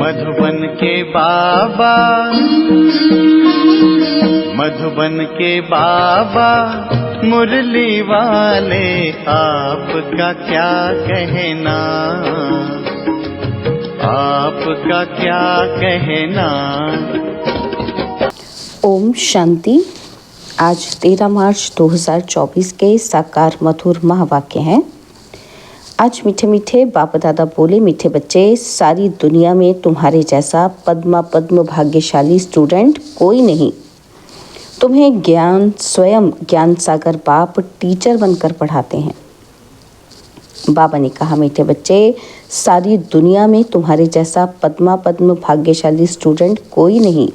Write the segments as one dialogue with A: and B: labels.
A: मधुबन के बाबा, मधुबन के बाबा मुरली वाले, आपका क्या कहना, आपका क्या कहना।
B: ओम शांति। आज 13 मार्च 2024 के साकार मधुर महावाक्य हैं। आज मीठे मीठे बाप दादा बोले, मीठे बच्चे, सारी दुनिया में तुम्हारे जैसा पद्म भाग्यशाली स्टूडेंट कोई नहीं। तुम्हें ज्ञान स्वयं ज्ञान सागर बाप टीचर बनकर पढ़ाते हैं। बाबा ने कहा, मीठे बच्चे, सारी दुनिया में तुम्हारे जैसा पद्म भाग्यशाली स्टूडेंट कोई नहीं।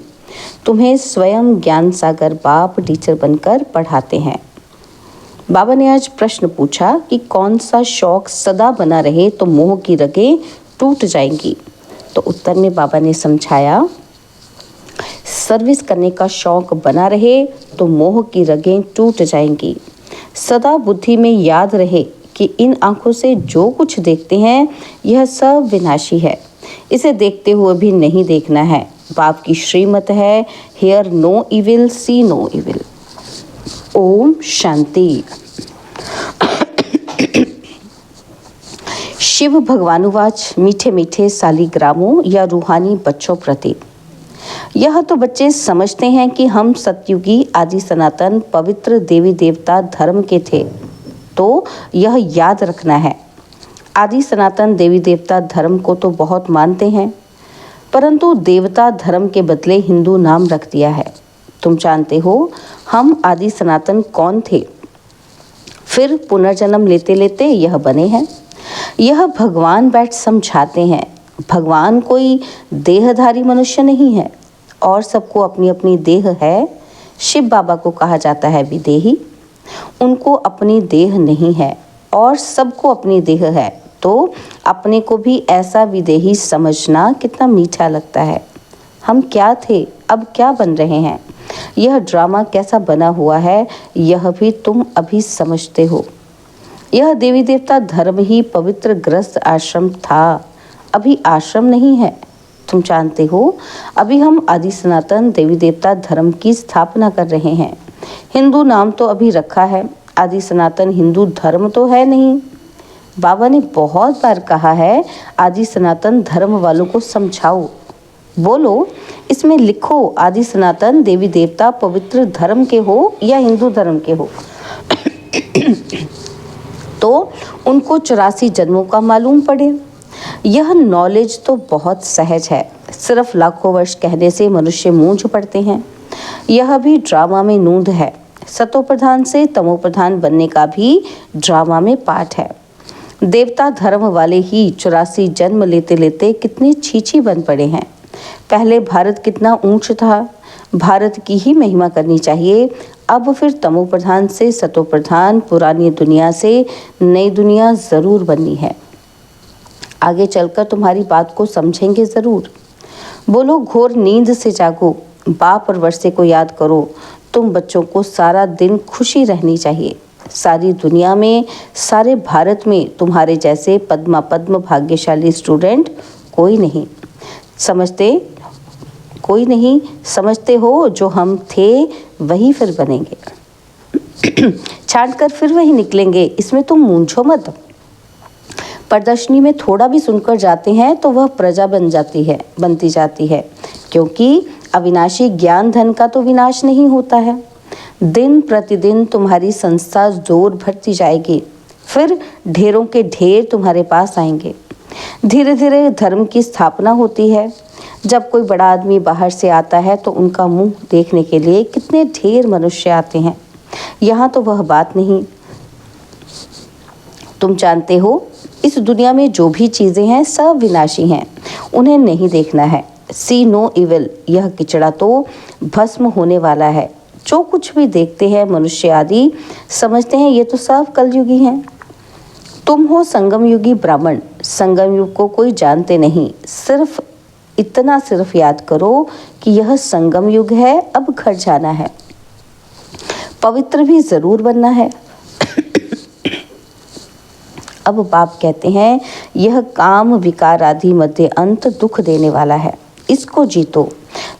B: तुम्हें स्वयं ज्ञान सागर बाप टीचर बनकर पढ़ाते हैं। बाबा ने आज प्रश्न पूछा कि कौन सा शौक सदा बना रहे तो मोह की रगें टूट जाएंगी। तो उत्तर में बाबा ने समझाया, सर्विस करने का शौक बना रहे तो मोह की रगें टूट जाएंगी। सदा बुद्धि में याद रहे कि इन आंखों से जो कुछ देखते हैं यह सब विनाशी है। इसे देखते हुए भी नहीं देखना है। बाप की श्रीमत है, हेयर नो इविल, सी नो इविल। ओम शांति। शिव भगवानुवाच, मीठे मीठे सालिग्रामों या रूहानी बच्चों प्रति। यह तो बच्चे समझते हैं कि हम सतयुगी आदि सनातन पवित्र देवी देवता धर्म के थे, तो यह याद रखना है। आदि सनातन देवी देवता धर्म को तो बहुत मानते हैं, परंतु देवता धर्म के बदले हिंदू नाम रख दिया है। तुम जानते हो हम आदि सनातन कौन थे, फिर पुनर्जन्म लेते लेते यह बने हैं। यह भगवान बैठ समझाते हैं। भगवान कोई देहधारी मनुष्य नहीं है और सबको अपनी अपनी देह है। शिव बाबा को कहा जाता है विदेही। उनको अपनी देह नहीं है और सबको अपनी देह है, तो अपने को भी ऐसा विदेही समझना कितना मीठा लगता है। हम क्या थे, अब क्या बन रहे हैं, यह ड्रामा कैसा बना हुआ है, यह भी तुम अभी समझते हो। यह देवी देवता धर्म ही पवित्र ग्रस्त आश्रम था, अभी आश्रम नहीं है। तुम जानते हो, अभी हम आदि सनातन देवी देवता धर्म की स्थापना कर रहे हैं। हिंदू नाम तो अभी रखा है, आदि सनातन हिंदू धर्म तो है नहीं। बाबा ने बहुत बार कहा है, आदि सनातन धर्म वालों को समझाओ, बोलो इसमें लिखो आदि सनातन देवी देवता पवित्र धर्म के हो या हिंदू धर्म के हो। तो उनको 84 जन्मों का मालूम पड़े। यह नॉलेज तो बहुत सहज है, सिर्फ लाखों वर्ष कहने से मनुष्य मूंझ पड़ते हैं। यह भी ड्रामा में नूंद है। सतो प्रधान से तमो प्रधान बनने का भी ड्रामा में पाठ है। देवता धर्म वाले ही 84 जन्म लेते लेते कितने छीछी बन पड़े हैं। पहले भारत कितना ऊंच था, भारत की ही महिमा करनी चाहिए। अब फिर तमो प्रधान से सतो प्रधान, पुरानी दुनिया से नई दुनिया जरूर बननी है। आगे चलकर तुम्हारी बात को समझेंगे जरूर। बोलो घोर नींद से जागो, बाप और वर्षे को याद करो। तुम बच्चों को सारा दिन खुशी रहनी चाहिए। सारी दुनिया में, सारे भारत में तुम्हारे जैसे पद्म भाग्यशाली स्टूडेंट कोई नहीं। समझते हो जो हम थे वही फिर बनेंगे। छांट कर फिर वही निकलेंगे, इसमें तुम मूंझो मत। प्रदर्शनी में थोड़ा भी सुनकर जाते हैं तो वह प्रजा बनती जाती है, क्योंकि अविनाशी ज्ञान धन का तो विनाश नहीं होता है। दिन प्रतिदिन तुम्हारी संस्था जोर भरती जाएगी, फिर ढेरों के ढेर तुम्हारे पास आएंगे। धीरे धीरे धर्म की स्थापना होती है। जब कोई बड़ा आदमी बाहर से आता है तो उनका मुंह देखने के लिए कितने ढेर मनुष्य आते हैं। यहाँ तो वह बात नहीं। तुम जानते हो, इस दुनिया में जो भी चीजें हैं सब विनाशी हैं, उन्हें नहीं देखना है। सी नो इविल, यह किचड़ा तो भस्म होने वाला है। जो कुछ भी देखते हैं मनुष्य आदि समझते हैं ये तो सब कलयुगी हैं। तुम हो संगम युगी ब्राह्मण, संगम युग को कोई जानते नहीं। सिर्फ याद करो कि यह संगम युग है, अब घर जाना है, पवित्र भी जरूर बनना है। अब बाप कहते हैं यह काम विकार आदि मध्य अंत दुख देने वाला है, इसको जीतो।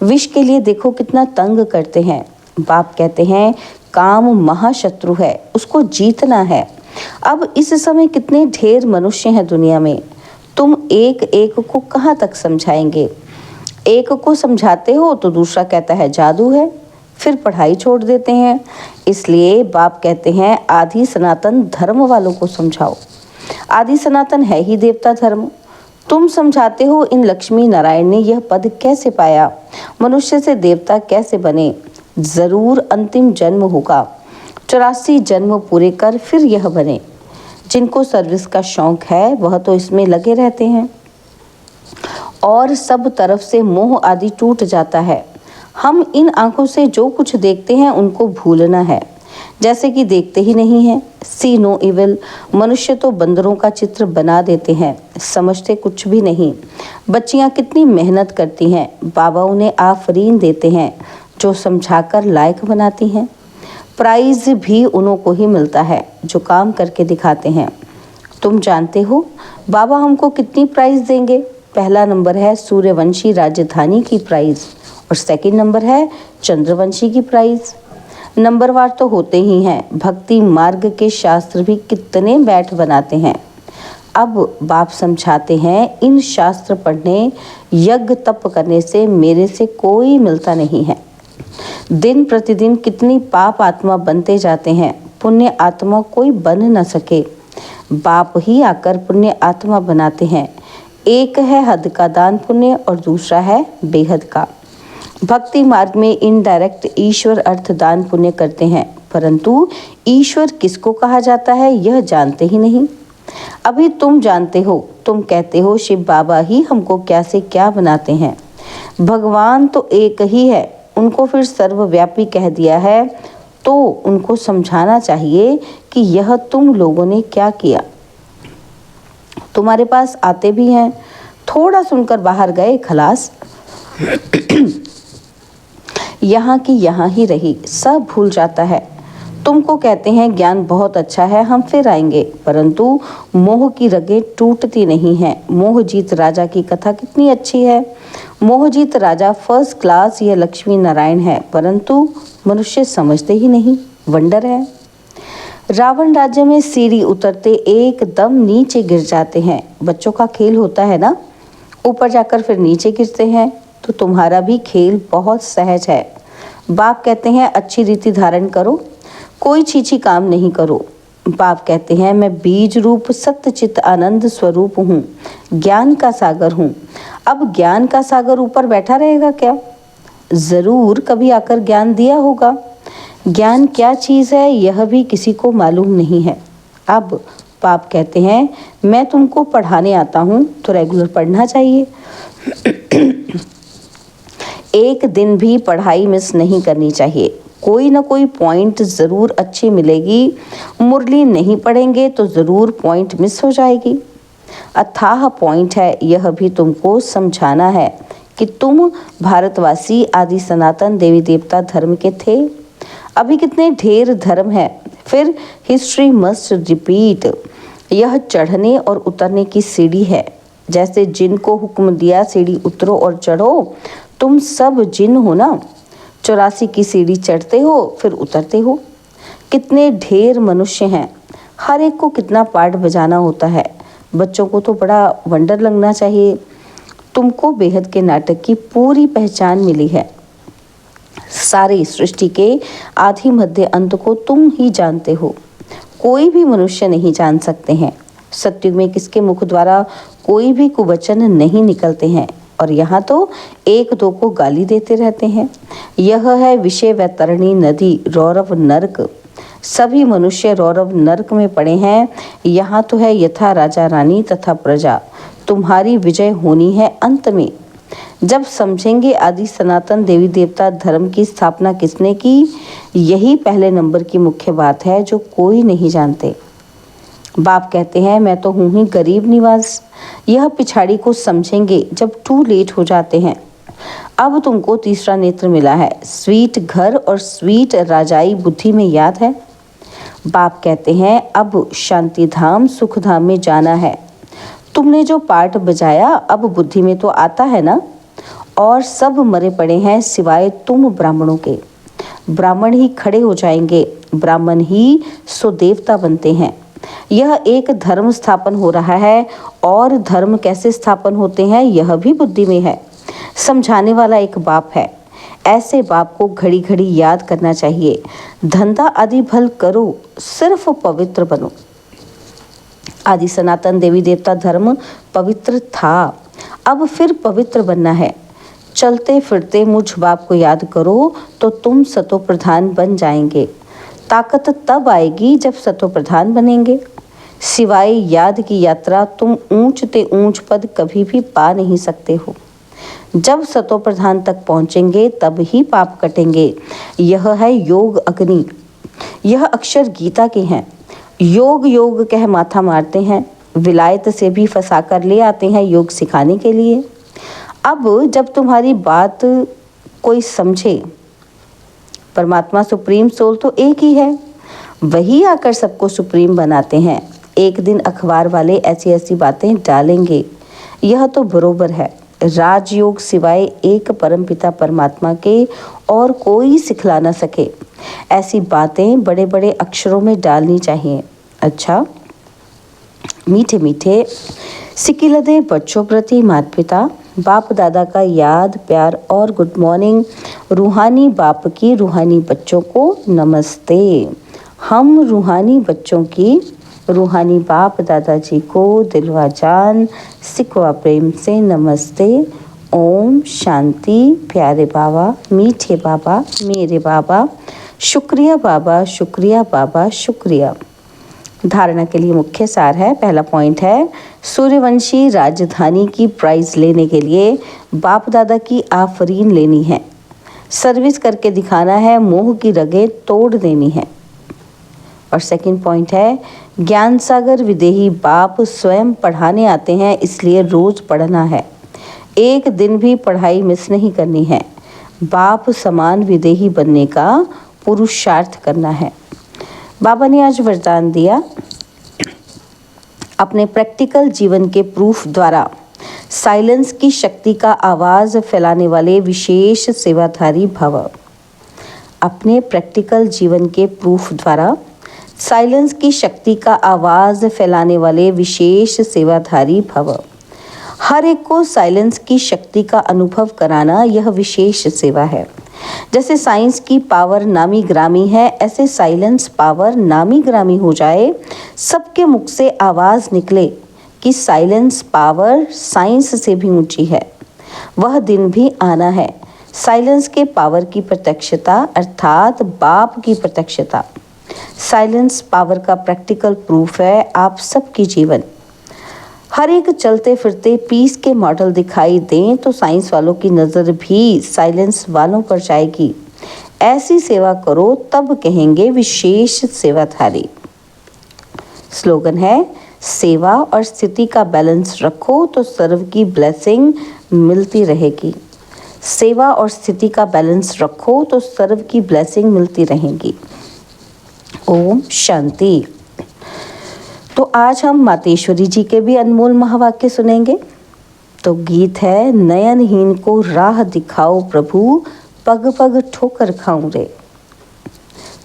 B: विष के लिए देखो कितना तंग करते हैं। बाप कहते हैं काम महाशत्रु है, उसको जीतना है। अब इस समय कितने ढेर मनुष्य हैं दुनिया में, तुम एक एक को कहाँ तक समझाएंगे। एक को समझाते हो तो दूसरा कहता है जादू है, फिर पढ़ाई छोड़ देते हैं। इसलिए बाप कहते हैं आदि सनातन धर्म वालों को समझाओ। आदि सनातन है ही देवता धर्म। तुम समझाते हो इन लक्ष्मी नारायण ने यह पद कैसे पाया, मनुष्य से देवता कैसे बने। जरूर अंतिम जन्म होगा, 84 जन्म पूरे कर फिर यह बने। जिनको सर्विस का शौक है वह तो इसमें लगे रहते हैं और सब तरफ से मोह आदि टूट जाता है। हम इन आंखों से जो कुछ देखते हैं उनको भूलना है, जैसे कि देखते ही नहीं हैं। सी नो इविल। मनुष्य तो बंदरों का चित्र बना देते हैं, समझते कुछ भी नहीं। बच्चियां कितनी मेहनत करती हैं, बाबा उन्हें आफरीन देते हैं जो समझाकर लायक बनाती हैं। प्राइज भी उन्हों को ही मिलता है जो काम करके दिखाते हैं। तुम जानते हो बाबा हमको कितनी प्राइज देंगे। पहला नंबर है सूर्यवंशी राजधानी की प्राइज और सेकंड नंबर है चंद्रवंशी की प्राइज। नंबरवार तो होते ही हैं। भक्ति मार्ग के शास्त्र भी कितने बैठ बनाते हैं। अब बाप समझाते हैं इन शास्त्र पढ़ने यज्ञ तप करने से मेरे से कोई मिलता नहीं है। दिन प्रतिदिन कितनी पाप आत्मा बनते जाते हैं, पुण्य आत्मा कोई बन न सके। बाप ही आकर पुण्य आत्मा बनाते हैं। एक है हद का दान पुण्य और दूसरा है बेहद का। भक्ति मार्ग में इनडायरेक्ट ईश्वर अर्थ दान पुण्य करते हैं, परंतु ईश्वर किसको कहा जाता है यह जानते ही नहीं। अभी तुम जानते हो, तुम कहते हो शिव बाबा ही हमको क्या से क्या बनाते हैं। भगवान तो एक ही है, उनको फिर सर्वव्यापी कह दिया है, तो उनको समझाना चाहिए कि यह तुम लोगों ने क्या किया। तुम्हारे पास आते भी हैं, थोड़ा सुनकर बाहर गए खलास। यहाँ की यहाँ ही रही, सब भूल जाता है। तुमको कहते हैं ज्ञान बहुत अच्छा है, हम फिर आएंगे, परंतु मोह की रगें टूटती नहीं हैं। मोहजीत राजा की कथा कितनी अच्छी है। मोहजीत राजा फर्स्ट क्लास यह लक्ष्मी नारायण है, परंतु मनुष्य समझते ही नहीं। वंडर है। रावण राज्य में सीढ़ी उतरते एकदम नीचे गिर जाते हैं। बच्चों का खेल होता है ना, ऊपर जाकर फिर नीचे गिरते हैं। तो तुम्हारा भी खेल बहुत सहज है। बाप कहते हैं अच्छी रीति धारण करो, कोई छीछी काम नहीं करो। बाप कहते हैं मैं बीज रूप सत्य चित आनंद स्वरूप हूँ, ज्ञान का सागर हूँ। अब ज्ञान का सागर ऊपर बैठा रहेगा क्या? जरूर कभी आकर ज्ञान दिया होगा। ज्ञान क्या चीज़ है यह भी किसी को मालूम नहीं है। अब बाप कहते हैं मैं तुमको पढ़ाने आता हूँ तो रेगुलर पढ़ना चाहिए। एक दिन भी पढ़ाई मिस नहीं करनी चाहिए। कोई ना कोई पॉइंट ज़रूर अच्छी मिलेगी। मुरली नहीं पढ़ेंगे तो ज़रूर पॉइंट मिस हो जाएगी। अथाह पॉइंट है, यह भी तुमको समझाना है कि तुम भारतवासी आदि सनातन देवी देवता धर्म के थे। अभी कितने ढेर धर्म है, फिर हिस्ट्री मस्ट रिपीट। यह चढ़ने और उतरने की सीढ़ी है। जैसे जिन को हुक्म दिया सीढ़ी उतरो और चढ़ो, तुम सब जिन हो ना। 84 की सीढ़ी चढ़ते हो फिर उतरते हो। कितने ढेर मनुष्य हैं, हर एक को कितना पाठ बजाना होता है। बच्चों को तो बड़ा वंडर लगना चाहिए। तुमको बेहद के नाटक की पूरी पहचान मिली है। सारी सृष्टि के आदि मध्य अंत को तुम ही जानते हो, कोई भी मनुष्य नहीं जान सकते हैं। सत्युग में किसके मुख द्वारा कोई भी कुवचन नहीं निकलते हैं और यहाँ तो एक दो को गाली देते रहते हैं। यह है विषय वैतरणी नदी, रौरव नर्क। सभी मनुष्य रौरव नर्क में पड़े हैं। यहाँ तो है यथा राजा रानी तथा प्रजा। तुम्हारी विजय होनी है अंत में। जब समझेंगे आदि सनातन देवी देवता धर्म की स्थापना किसने की, यही पहले नंबर की मुख्य बात है जो कोई नहीं जानते। बाप कहते हैं मैं तो हूँ ही गरीब निवास। यह पिछाड़ी को समझेंगे जब टू लेट हो जाते हैं। अब तुमको तीसरा नेत्र मिला है। स्वीट घर और स्वीट राजाई बुद्धि में याद है। बाप कहते हैं अब शांति धाम सुख धाम में जाना है। तुमने जो पार्ट बजाया अब बुद्धि में तो आता है ना। और सब मरे पड़े हैं सिवाय तुम ब्राह्मणों के। ब्राह्मण ही खड़े हो जाएंगे, ब्राह्मण ही सो देवता बनते हैं। यह एक धर्म स्थापन हो रहा है और धर्म कैसे स्थापन होते हैं यह भी बुद्धि में है। समझाने वाला एक बाप है। ऐसे बाप को घड़ी घड़ी याद करना चाहिए। धंधा आदि भल करो, सिर्फ पवित्र बनो। आदि सनातन देवी देवता धर्म पवित्र था, अब फिर पवित्र बनना है। चलते फिरते मुझ बाप को याद करो तो तुम सतो प्रधान बन जाएंगे। ताकत तब आएगी जब सतो प्रधान बनेंगे। सिवाय याद की यात्रा तुम ऊंच ते ऊंच पद कभी भी पा नहीं सकते हो। जब सतो प्रधान तक पहुंचेंगे तब ही पाप कटेंगे। यह है योग अग्नि। यह अक्षर गीता के हैं। योग योग कह माथा मारते हैं, विलायत से भी फंसा कर ले आते हैं योग सिखाने के लिए। अब जब तुम्हारी बात कोई समझे, परमात्मा सुप्रीम सोल तो एक ही है, वही आकर सबको सुप्रीम बनाते हैं। एक दिन अखबार वाले ऐसी ऐसी बातें डालेंगे, यह तो बरोबर है। राजयोग सिवाय एक परमपिता परमात्मा के और कोई सिखला न सके, ऐसी बातें बड़े बड़े अक्षरों में डालनी चाहिए। अच्छा, मीठे मीठे सिकिलदे बच्चों प्रति माता पिता बाप दादा का याद प्यार और गुड मॉर्निंग। रूहानी बाप की रूहानी बच्चों को नमस्ते। हम रूहानी बच्चों की रूहानी बाप दादाजी को दिलवा जान सिकवा प्रेम से नमस्ते। ओम शांति। प्यारे बाबा, मीठे बाबा, मेरे बाबा, शुक्रिया बाबा, शुक्रिया बाबा, शुक्रिया। धारणा के लिए मुख्य सार है। पहला पॉइंट है, सूर्यवंशी राजधानी की प्राइज लेने के लिए बाप दादा की आफरीन लेनी है, सर्विस करके दिखाना है, मोह की रगें तोड़ देनी है। और सेकंड पॉइंट है, ज्ञान सागर विदेही बाप स्वयं पढ़ाने आते हैं, इसलिए रोज पढ़ना है, एक दिन भी पढ़ाई मिस नहीं करनी है। बाप समान विदेही बनने का पुरुषार्थ करना है। बाबा ने आज वरदान दिया, अपने प्रैक्टिकल जीवन के प्रूफ द्वारा साइलेंस की शक्ति का आवाज फैलाने वाले विशेष सेवाधारी भव। अपने प्रैक्टिकल जीवन के प्रूफ द्वारा साइलेंस की शक्ति का आवाज फैलाने वाले विशेष सेवाधारी भव। हर एक को साइलेंस की शक्ति का अनुभव कराना यह विशेष सेवा है। जैसे साइंस की पावर नामी ग्रामी है, ऐसे साइलेंस पावर नामी ग्रामी हो जाए, सबके मुख से आवाज निकले कि साइलेंस पावर साइंस से भी ऊंची है। वह दिन भी आना है, साइलेंस के पावर की प्रत्यक्षता अर्थात बाप की प्रत्यक्षता। साइलेंस पावर का प्रैक्टिकल प्रूफ है आप सबकी जीवन। हर एक चलते फिरते पीस के मॉडल दिखाई दें तो साइंस वालों की नज़र भी साइलेंस वालों पर जाएगी। ऐसी सेवा करो तब कहेंगे विशेष सेवाधारी। स्लोगन है, सेवा और स्थिति का बैलेंस रखो तो सर्व की ब्लेसिंग मिलती रहेगी। सेवा और स्थिति का बैलेंस रखो तो सर्व की ब्लेसिंग मिलती रहेगी। ओम शांति। तो आज हम मातेश्वरी जी के भी अनमोल महावाक्य सुनेंगे। तो गीत है, नयनहीन को राह दिखाओ प्रभु, पग पग ठोकर खाऊं रे।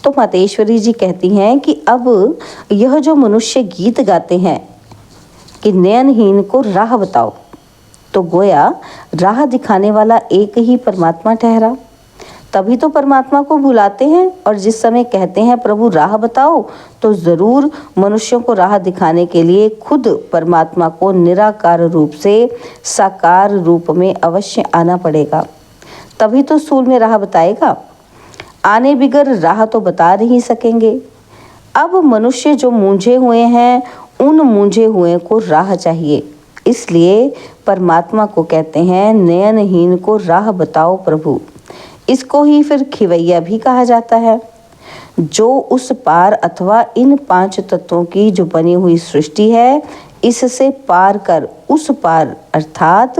B: तो मातेश्वरी जी कहती हैं कि अब यह जो मनुष्य गीत गाते हैं कि नयनहीन को राह बताओ, तो गोया राह दिखाने वाला एक ही परमात्मा ठहरा। तभी तो परमात्मा को बुलाते हैं और जिस समय कहते हैं प्रभु राह बताओ, तो ज़रूर मनुष्यों को राह दिखाने के लिए खुद परमात्मा को निराकार रूप से साकार रूप में अवश्य आना पड़ेगा, तभी तो सूल में राह बताएगा। आने बिगर राह तो बता नहीं सकेंगे। अब मनुष्य जो मूंझे हुए हैं, उन मूंझे हुए को राह चाहिए, इसलिए परमात्मा को कहते हैं नयनहीन को राह बताओ प्रभु। इसको ही फिर खिवैया भी कहा जाता है, जो उस पार अथवा इन 5 तत्वों की जो बनी हुई सृष्टि है, इससे पार कर उस पार अर्थात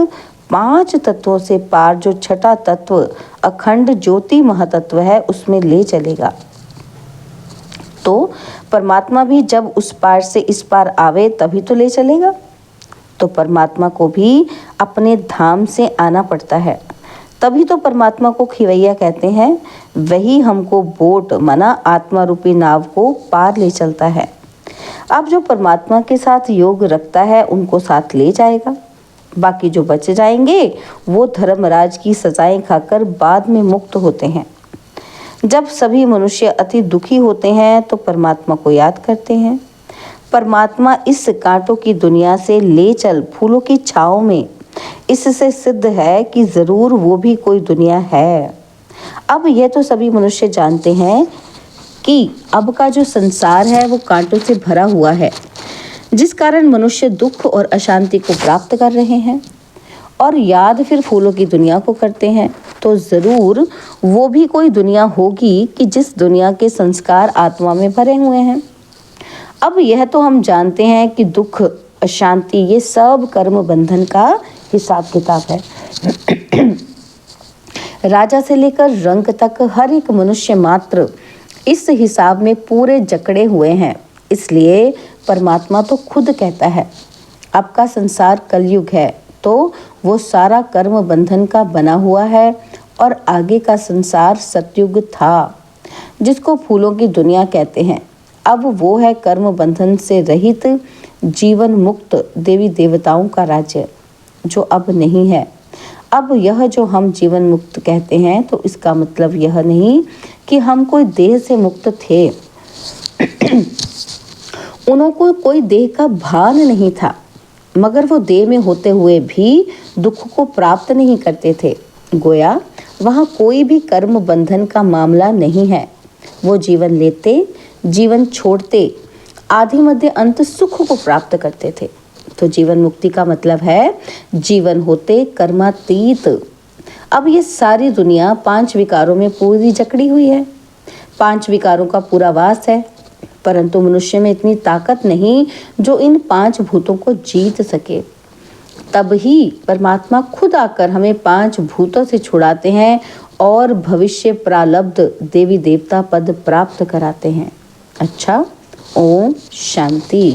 B: 5 तत्वों से पार जो छठा तत्व अखंड ज्योति महातत्व है, उसमें ले चलेगा। तो परमात्मा भी जब उस पार से इस पार आवे तभी तो ले चलेगा। तो परमात्मा को भी अपने धाम से आना पड़ता है, तभी तो परमात्मा को खिवैया कहते हैं। वही हमको बोट माना आत्मा रूपी नाव को पार ले चलता है। अब जो परमात्मा के साथ योग रखता है उनको साथ ले जाएगा। बाकी जो बच जाएंगे वो धर्मराज की सजाएं खाकर बाद में मुक्त होते हैं। जब सभी मनुष्य अति दुखी होते हैं तो परमात्मा को याद करते हैं। परमात्मा इस कांटों की दुनिया से ले चल फूलों की छाँव में, इससे सिद्ध है कि जरूर वो भी कोई दुनिया है। अब यह तो सभी मनुष्य जानते हैं कि अब का जो संसार है वो कांटों से भरा हुआ है, जिस कारण मनुष्य दुख और अशांति को प्राप्त कर रहे हैं। और याद फिर फूलों की दुनिया को करते हैं तो ज़रूर वो भी कोई दुनिया होगी कि जिस दुनिया के संस्कार आत्मा में भरे हुए हैं। अब यह तो हम जानते हैं कि दुख, अशांति ये सब कर्म बंधन का हिसाब किताब है। राजा से लेकर रंक तक हर एक मनुष्य मात्र इस हिसाब में पूरे जकड़े हुए हैं। इसलिए परमात्मा तो खुद कहता है, अब का संसार कलयुग है तो वो सारा कर्म बंधन का बना हुआ है, और आगे का संसार सतयुग था जिसको फूलों की दुनिया कहते हैं। अब वो है कर्म बंधन से रहित जीवन मुक्त देवी देवताओं का राज्य, जो अब नहीं है। अब यह जो हम जीवन मुक्त कहते हैं तो इसका मतलब यह नहीं कि हम कोई देह से मुक्त थे। उनको कोई देह का भान नहीं था, मगर वो देह में होते हुए भी दुख को प्राप्त नहीं करते थे। गोया वहाँ कोई भी कर्म बंधन का मामला नहीं है। वो जीवन लेते, जीवन छोड़ते, आदि मध्य अंत सुख को प्राप्त करते थे। तो जीवन मुक्ति का मतलब है जीवन होते कर्मातीत। अब ये सारी दुनिया 5 विकारों में पूरी जकड़ी हुई है, 5 विकारों का पूरा वास है, परंतु मनुष्य में इतनी ताकत नहीं जो इन 5 भूतों को जीत सके। तब ही परमात्मा खुद आकर हमें 5 भूतों से छुड़ाते हैं और भविष्य प्रारब्ध देवी देवता पद प्राप्त कराते हैं। अच्छा, ओम शांति।